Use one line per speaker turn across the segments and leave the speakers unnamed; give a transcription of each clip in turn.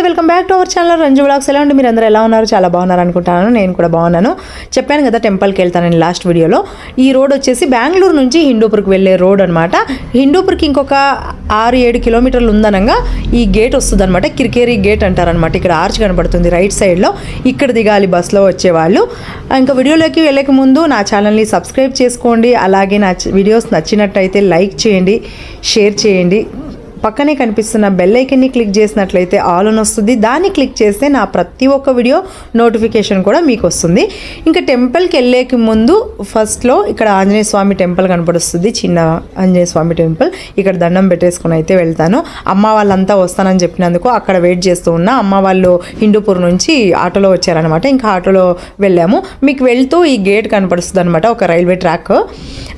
Welcome back to our channel Ranju vlogs. ఎలా ఉండి మీరు అందరూ ఎలా ఉన్నారు? చాలా బాగున్నారు అనుకుంటున్నాను. నేను కూడా బాగున్నాను. చెప్పాను కదా టెంపుల్కి వెళ్తానని లాస్ట్ వీడియోలో. ఈ రోడ్ వచ్చేసి బెంగళూరు నుంచి హిందూపూర్కి వెళ్ళే రోడ్ అనమాట. హిందూపూర్కి ఇంకొక 6-7 కిలోమీటర్లు ఉందనగా ఈ గేట్ వస్తుంది అనమాట. కిరికేరి గేట్ అంటారనమాట. ఇక్కడ ఆర్చ్ కనబడుతుంది రైట్ సైడ్లో. ఇక్కడ దిగాలి బస్సులో వచ్చేవాళ్ళు. ఇంకా వీడియోలోకి వెళ్ళక ముందు నా ఛానల్ని సబ్స్క్రైబ్ చేసుకోండి. అలాగే నా వీడియోస్ నచ్చినట్టయితే లైక్ చేయండి, షేర్ చేయండి. పక్కనే కనిపిస్తున్న బెల్ ఐకన్ని క్లిక్ చేసినట్లయితే ఆల్ అని వస్తుంది. దాన్ని క్లిక్ చేస్తే నా ప్రతి ఒక్క వీడియో నోటిఫికేషన్ కూడా మీకు వస్తుంది. ఇంకా టెంపుల్కి వెళ్ళేకి ముందు ఫస్ట్లో ఇక్కడ ఆంజనేయ స్వామి టెంపుల్ కనపడుస్తుంది. చిన్న ఆంజనేయ స్వామి టెంపుల్. ఇక్కడ దండం పెట్టేసుకుని అయితే వెళ్తాను. అమ్మ వాళ్ళంతా వస్తానని చెప్పినందుకు అక్కడ వెయిట్ చేస్తూ ఉన్నా. అమ్మ వాళ్ళు హిందూపూర్ నుంచి ఆటోలో వచ్చారనమాట. ఇంకా ఆటోలో వెళ్ళాము. మీకు వెళ్తూ ఈ గేట్ కనపడుస్తుంది అనమాట, ఒక రైల్వే ట్రాక్.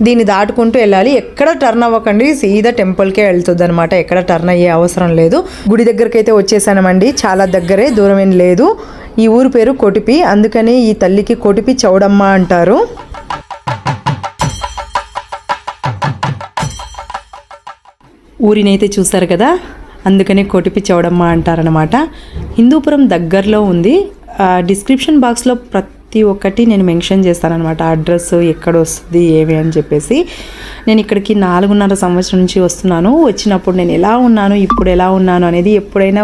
దీన్ని దాటుకుంటూ వెళ్ళాలి. ఎక్కడ టర్న్ అవ్వకండి, సీదా టెంపుల్కే వెళ్తుంది అనమాట. ఎక్కడ టర్న్ అయ్యే అవసరం లేదు. గుడి దగ్గరికి అయితే వచ్చేసానమండి. చాలా దగ్గరే, దూరం ఏం లేదు. ఈ ఊరు పేరు కొటిపి, అందుకని ఈ తల్లికి కొటిపి చౌడమ్మ అంటారు. ఊరినైతే చూస్తారు కదా, అందుకనే కొటిపి చౌడమ్మ అంటారనమాట. హిందూపురం దగ్గరలో ఉంది. డిస్క్రిప్షన్ బాక్స్లో ప్రతి ఒక్కటి నేను మెన్షన్ చేస్తానన్నమాట. అడ్రస్ ఎక్కడ వస్తుంది ఏమి అని చెప్పేసి. నేను ఇక్కడికి 4.5 సంవత్సరం నుంచి వస్తున్నాను. వచ్చినప్పుడు నేను ఎలా ఉన్నాను, ఇప్పుడు ఎలా ఉన్నాను అనేది ఎప్పుడైనా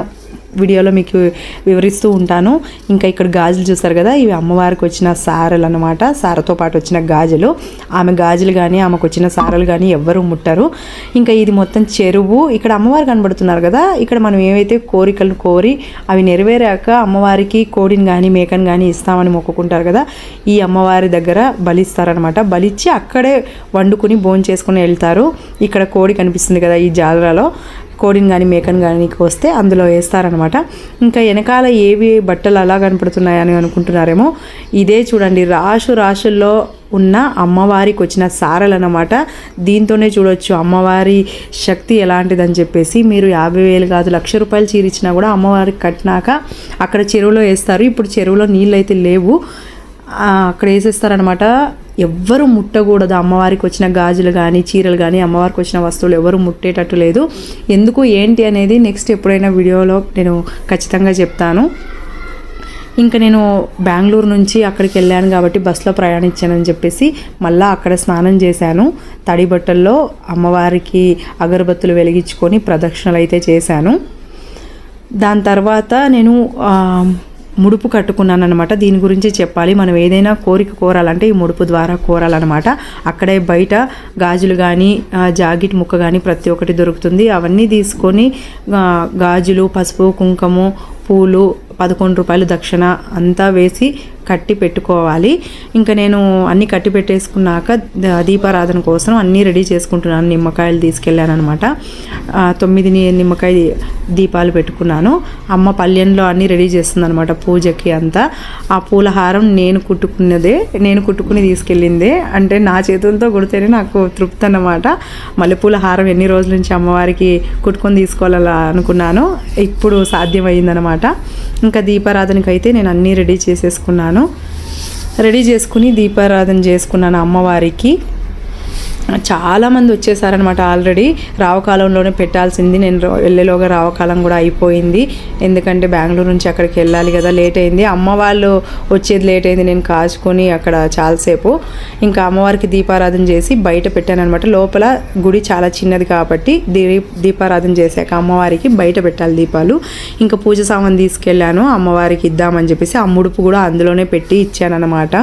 వీడియోలో మీకు వివరిస్తూ ఉంటాను. ఇంకా ఇక్కడ గాజులు చూస్తారు కదా, ఇవి అమ్మవారికి వచ్చిన సారలు అనమాట. సారతో పాటు వచ్చిన గాజులు. ఆమె గాజులు కానీ ఆమెకు వచ్చిన సారలు కానీ ఎవ్వరూ ముట్టరు. ఇంకా ఇది మొత్తం చెరువు. ఇక్కడ అమ్మవారు కనబడుతున్నారు కదా, ఇక్కడ మనం ఏవైతే కోరికలు కోరి అవి నెరవేరాక అమ్మవారికి కోడిని కానీ మేకను కానీ ఇస్తామని మొక్కుకుంటారు కదా, ఈ అమ్మవారి దగ్గర బలిస్తారనమాట. బలిచ్చి అక్కడే వండుకుని భోజనం చేసుకుని వెళ్తారు. ఇక్కడ కోడి కనిపిస్తుంది కదా, ఈ జాలరాలో కోడిని కానీ మేకను కానీ వస్తే అందులో వేస్తారనమాట. ఇంకా వెనకాల ఏవి బట్టలు అలా కనపడుతున్నాయని అనుకుంటున్నారేమో, ఇదే చూడండి రాశుల్లో ఉన్న అమ్మవారికి వచ్చిన సారలు అన్నమాట. దీంతోనే చూడొచ్చు అమ్మవారి శక్తి ఎలాంటిదని చెప్పేసి. మీరు 50,000 కాదు, 1,00,000 రూపాయలు చీరిచ్చినా కూడా అమ్మవారికి కట్టినాక అక్కడ చెరువులో వేస్తారు. ఇప్పుడు చెరువులో నీళ్ళు అయితే లేవు, అక్కడ వేసేస్తారనమాట. ఎవ్వరు ముట్టకూడదు. అమ్మవారికి వచ్చిన గాజులు కానీ చీరలు కానీ అమ్మవారికి వచ్చిన వస్తువులు ఎవరు ముట్టేటట్టు లేదు. ఎందుకు ఏంటి అనేది నెక్స్ట్ ఎప్పుడైనా వీడియోలో నేను ఖచ్చితంగా చెప్తాను. ఇంకా నేను బెంగళూరు నుంచి అక్కడికి వెళ్ళాను కాబట్టి బస్సులో ప్రయాణించానని చెప్పేసి మళ్ళీ అక్కడ స్నానం చేశాను. తడి బట్టల్లో అమ్మవారికి అగరబత్తులు వెలిగించుకొని ప్రదక్షిణలు అయితే చేశాను. దాని తర్వాత నేను ముడుపు కట్టుకున్నాను అనమాట. దీని గురించి చెప్పాలి. మనం ఏదైనా కోరిక కోరాలంటే ఈ ముడుపు ద్వారా కోరాలన్నమాట. అక్కడే బయట గాజులు కానీ జాకెట్ ముక్క కానీ ప్రతి ఒక్కటి దొరుకుతుంది. అవన్నీ తీసుకొని గాజులు, పసుపు, కుంకుమ, పూలు, 11 రూపాయలు దక్షిణ అంతా వేసి కట్టి పెట్టుకోవాలి. ఇంకా నేను అన్నీ కట్టి పెట్టేసుకున్నాక దీపారాధన కోసం అన్నీ రెడీ చేసుకుంటున్నాను. నిమ్మకాయలు తీసుకెళ్ళాను అనమాట. 9 నిమ్మకాయ దీపాలు పెట్టుకున్నాను. అమ్మ పల్లెంలో అన్నీ రెడీ చేస్తుంది అనమాట పూజకి అంతా. ఆ పూల హారం నేను కుట్టుకుని తీసుకెళ్ళిందే. అంటే నా చేతులతో కుడితేనే నాకు తృప్తి అన్నమాట. మల్లెపూల హారం ఎన్ని రోజుల నుంచి అమ్మవారికి కుట్టుకొని తీసుకోవాలా అనుకున్నాను, ఇప్పుడు సాధ్యమైందనమాట. ఇంకా దీపారాధనకి అయితే నేను అన్నీ రెడీ చేసేసుకున్నాను. రెడీ చేసుకుని దీపారాధన చేసుకున్నాను అమ్మవారికి. చాలామంది వచ్చేసారనమాట. ఆల్రెడీ రావకాలంలోనే పెట్టాల్సింది, నేను వెళ్ళేలోగా రావకాలం కూడా అయిపోయింది. ఎందుకంటే బెంగళూరు నుంచి అక్కడికి వెళ్ళాలి కదా, లేట్ అయింది. అమ్మ వాళ్ళు వచ్చేది లేట్ అయింది. నేను కాచుకొని అక్కడ చాలాసేపు ఇంకా అమ్మవారికి దీపారాధన చేసి బయట పెట్టాను అనమాట. లోపల గుడి చాలా చిన్నది కాబట్టి దీపారాధన చేశాక అమ్మవారికి బయట పెట్టాలి దీపాలు. ఇంకా పూజ సామాన్ తీసుకెళ్ళాను అమ్మవారికి ఇద్దామని చెప్పేసి. ఆ ముడుపు కూడా అందులోనే పెట్టి ఇచ్చాను అనమాట.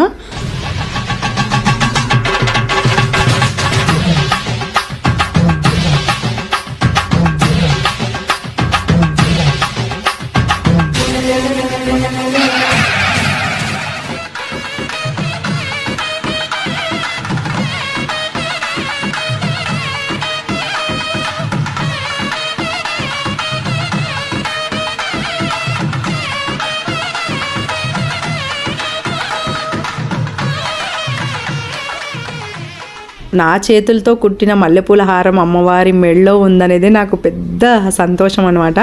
నా చేతులతో కుట్టిన మల్లెపూల హారం అమ్మవారి మెడలో ఉందనేది నాకు పెద్ద సంతోషం అనమాట.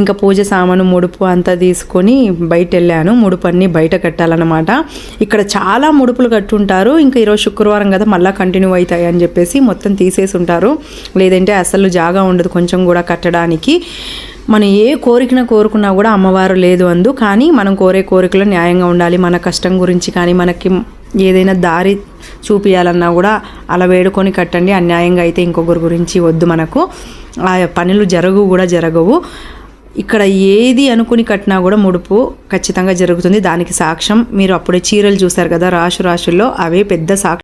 ఇంకా పూజ సామాను ముడుపు అంతా తీసుకొని బయట వెళ్ళాను. ముడుపు అన్నీ బయట కట్టాలన్నమాట. ఇక్కడ చాలా ముడుపులు కట్టుంటారు. ఇంకా ఈరోజు శుక్రవారం కదా, మళ్ళీ కంటిన్యూ అవుతాయి అని చెప్పేసి మొత్తం తీసేసి ఉంటారు. లేదంటే అసలు జాగా ఉండదు కొంచెం కూడా కట్టడానికి. మనం ఏ కోరికన కోరుకున్నా కూడా అమ్మవారు లేదు అందు. కానీ మనం కోరే కోరికలు న్యాయంగా ఉండాలి. మన కష్టం గురించి కానీ మనకి ఏదైనా దారి చూపించాలన్నా కూడా అలా వేడుకొని కట్టండి. అన్యాయంగా అయితే ఇంకొకరి గురించి వద్దు. మనకు ఆ పనులు జరగవు. ఇక్కడ ఏది అనుకుని కట్టినా కూడా ముడుపు ఖచ్చితంగా జరుగుతుంది. దానికి సాక్ష్యం మీరు అప్పుడే చీరలు చూసారు కదా, రాశుల్లో అవే పెద్ద సాక్ష్యం.